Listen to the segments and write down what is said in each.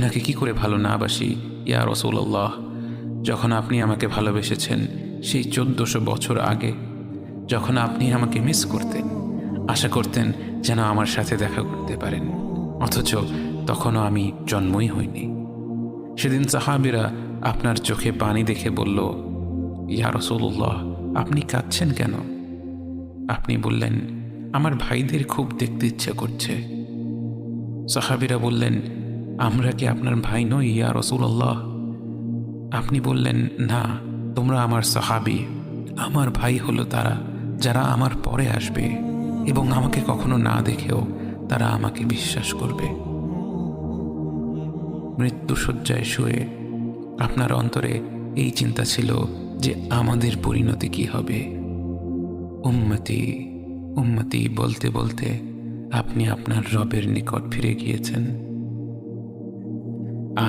আপনাকে কি করে ভালো না বাসি ইয়া রাসূলুল্লাহ। যখন আপনি আমাকে ভালোবেসেছেন সেই 1400 বছর আগে, যখন আপনি আমাকে মিস করতেন, আশা করতেন যেন আমার সাথে দেখা করতে পারেন, অথচ তখনও আমি জন্মই হইনি। সেদিন সাহাবীরা আপনার চোখে পানি দেখে বলল, ইয়া রাসূলুল্লাহ, আপনি কাঁদছেন কেন? আপনি বললেন, আমার ভাইদের খুব দেখতে ইচ্ছা করছে। সাহাবীরা বললেন, আমরা কি আপনার ভাই নই ইয়া রাসূলুল্লাহ? আপনি বললেন, না, তোমরা আমার সাহাবী। আমার ভাই হলো তারা যারা আমার পরে আসবে এবং আমাকে কখনো না দেখেও তারা আমাকে বিশ্বাস করবে। মৃত্যুশয্যায় শুয়ে আপনার অন্তরে এই চিন্তা ছিল যে আমাদের পরিণতি কি হবে। উম্মতি উম্মতি বলতে বলতে আপনি আপনার রবের নিকট ফিরে গিয়েছেন।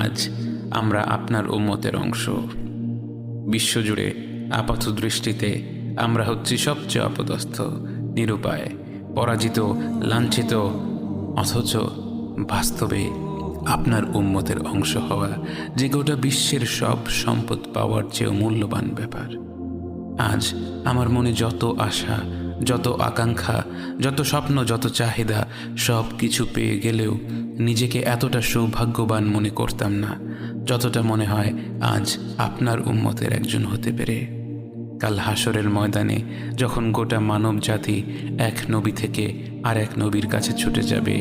আজ আমরা আপনার উম্মতের অংশ। বিশ্বজুড়ে আপাত দৃষ্টিতে আমরা হচ্ছি সবচেয়ে অপদস্থ, নিরুপায়, পরাজিত, লাঞ্ছিত, অথচ বাস্তবে আপনার উম্মতের অংশ হওয়া যে গোটা বিশ্বের সব সম্পদ পাওয়ার চেয়েও মূল্যবান ব্যাপার। আজ আমার মনে যত আশা, যত আকাঙ্ক্ষা, যত স্বপ্ন, যত চাহিদা, সব কিছু পেয়ে গেলেও নিজেকে এতটা সৌভাগ্যবান মনে করতাম না যতটা মনে হয় আজ আপনার উম্মতের একজন হতে পেরে। কাল হাসরের ময়দানে যখন গোটা মানব জাতি এক নবী থেকে আর এক নবীর কাছে ছুটে যাবে,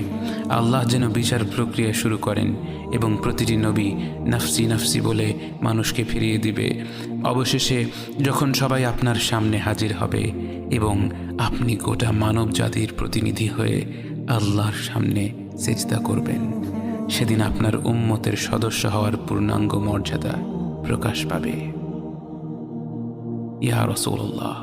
আল্লাহ যেন বিচার প্রক্রিয়া শুরু করেন এবং প্রতিটি নবী নাফসি নাফসি বলে মানুষকে ফিরিয়ে দিবে। অবশেষে যখন সবাই আপনার সামনে হাজির হবে এবং আপনি গোটা মানব জাতির প্রতিনিধি হয়ে আল্লাহর সামনে সিজদা করবেন, সেদিন আপনার উম্মতের সদস্য হওয়ার পূর্ণাঙ্গ মর্যাদা প্রকাশ পাবে। ইয়া রাসূলুল্লাহ।